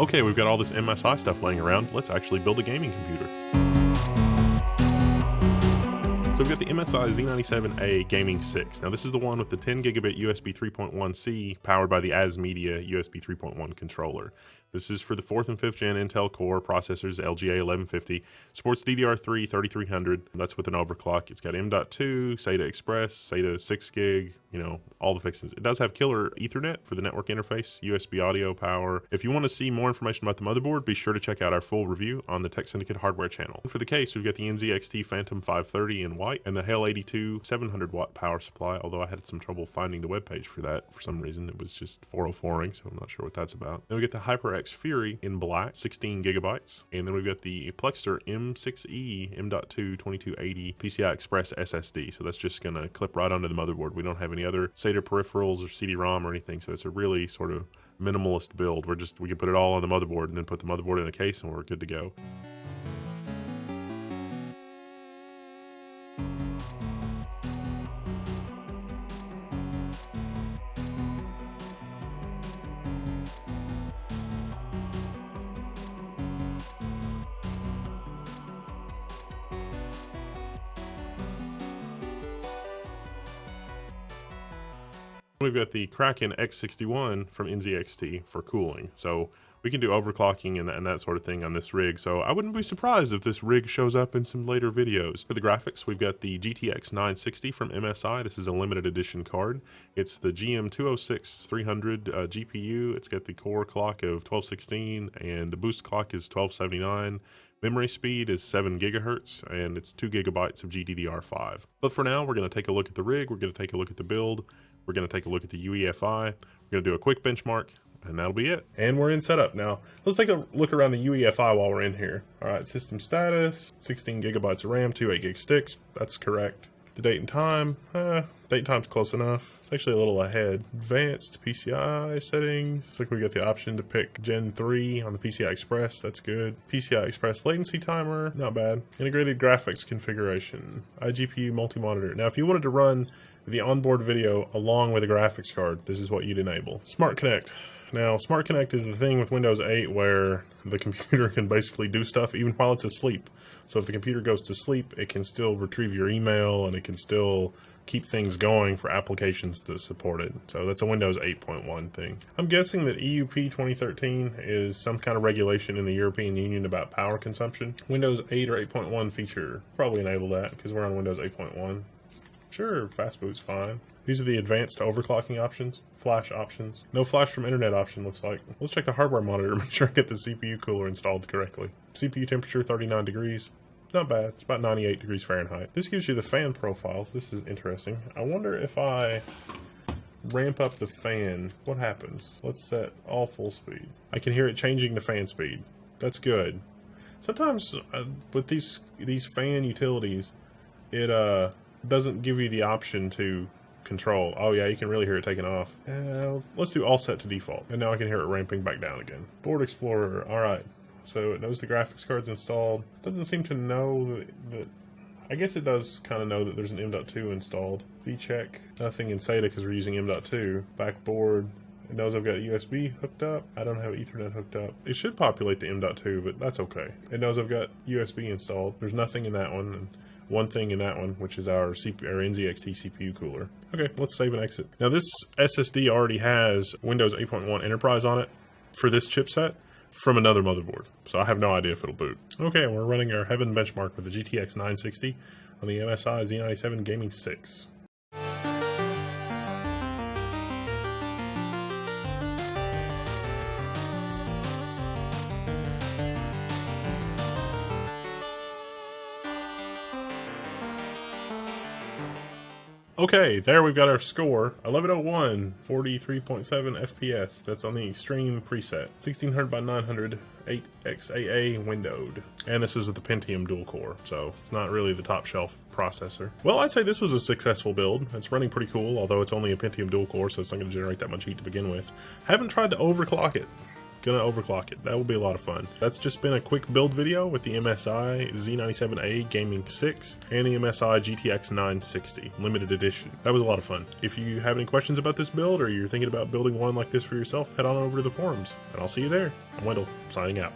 Okay, we've got all this MSI stuff laying around. Let's actually build a gaming computer. So we've got the MSI Z97A Gaming 6. Now this is the one with the 10 gigabit USB 3.1c powered by the ASMedia USB 3.1 controller. This is for the 4th and 5th gen Intel Core processors, LGA 1150. Supports DDR3 3300. That's with an overclock. It's got M.2, SATA Express, SATA 6 gig, all the fixings. It does have killer Ethernet for the network interface, USB audio power. If you want to see more information about the motherboard, be sure to check out our full review on the Tech Syndicate hardware channel. For the case, we've got the NZXT Phantom 530 in white and the HAL 82 700 watt power supply, although I had some trouble finding the webpage for that for some reason. It was just 404ing, so I'm not sure what that's about. Then we get the HyperX Fury in black, 16 gigabytes. And then we've got the Plextor M.2 2280 PCI Express SSD. So that's just going to clip right onto the motherboard. We don't have any other SATA peripherals or CD-ROM or anything. So it's a really sort of minimalist build. We can put it all on the motherboard and then put the motherboard in a case and we're good to go. We've got the Kraken X61 from NZXT for cooling. So we can do overclocking and that sort of thing on this rig. So I wouldn't be surprised if this rig shows up in some later videos. For the graphics, we've got the GTX960 from MSI. This is a limited edition card. It's the GM206-300 GPU. It's got the core clock of 1216 and the boost clock is 1279. Memory speed is 7 gigahertz and it's 2 gigabytes of GDDR5. But for now, we're going to take a look at the rig. We're going to take a look at the build. We're going to take a look at the UEFI. We're going to do a quick benchmark, and that'll be it. And we're in setup. Now, let's take a look around the UEFI while we're in here. All right, system status, 16 gigabytes of RAM, 2 8 gig sticks. That's correct. The date and time, date and time's close enough. It's actually a little ahead. Advanced PCI settings. Looks like we got the option to pick Gen 3 on the PCI Express. That's good. PCI Express latency timer, not bad. Integrated graphics configuration. iGPU multi-monitor. Now, if you wanted to run the onboard video along with a graphics card, this is what you'd enable. Smart Connect. Now, Smart Connect is the thing with Windows 8 where the computer can basically do stuff even while it's asleep. So if the computer goes to sleep, it can still retrieve your email and it can still keep things going for applications that support it. So that's a Windows 8.1 thing. I'm guessing that EUP 2013 is some kind of regulation in the European Union about power consumption. Windows 8 or 8.1 feature probably enable that because we're on Windows 8.1. Sure, fast boot's fine. These are the advanced overclocking options, flash options. No flash from internet option looks like. Let's check the hardware monitor, make sure I get the CPU cooler installed correctly. CPU temperature 39 degrees. Not bad, it's about 98 degrees Fahrenheit. This gives you the fan profiles. This is interesting. I wonder if I ramp up the fan, what happens? Let's set all full speed. I can hear it changing the fan speed. That's good. Sometimes with these fan utilities, it doesn't give you the option to control. Oh yeah, you can really hear it taking off. Let's do all set to default. And now I can hear it ramping back down again. Board Explorer, alright. So it knows the graphics card's installed. Doesn't seem to know that I guess it does kind of know that there's an M.2 installed. VCheck, nothing in SATA because we're using M.2. Backboard, it knows I've got USB hooked up. I don't have Ethernet hooked up. It should populate the M.2, but that's okay. It knows I've got USB installed. There's nothing in that one. And one thing in that one, which is our NZXT CPU cooler. Okay, let's save and exit. Now this SSD already has Windows 8.1 Enterprise on it for this chipset from another motherboard, so I have no idea if it'll boot. Okay, we're running our Heaven benchmark with the GTX 960 on the MSI Z97 Gaming 6. Okay, there we've got our score. 1101, 43.7 FPS. That's on the extreme preset. 1600 by 900, 8XAA windowed. And this is with the Pentium dual core, so it's not really the top shelf processor. Well, I'd say this was a successful build. It's running pretty cool, although it's only a Pentium dual core, so it's not going to generate that much heat to begin with. Haven't tried to overclock it. gonna overclock it. That will be a lot of fun. That's just been a quick build video with the MSI Z97A Gaming 6 and the MSI GTX 960 limited edition. That was a lot of fun. If you have any questions about this build, or you're thinking about building one like this for yourself, head on over to the forums, and I'll see you there. I'm Wendell, signing out.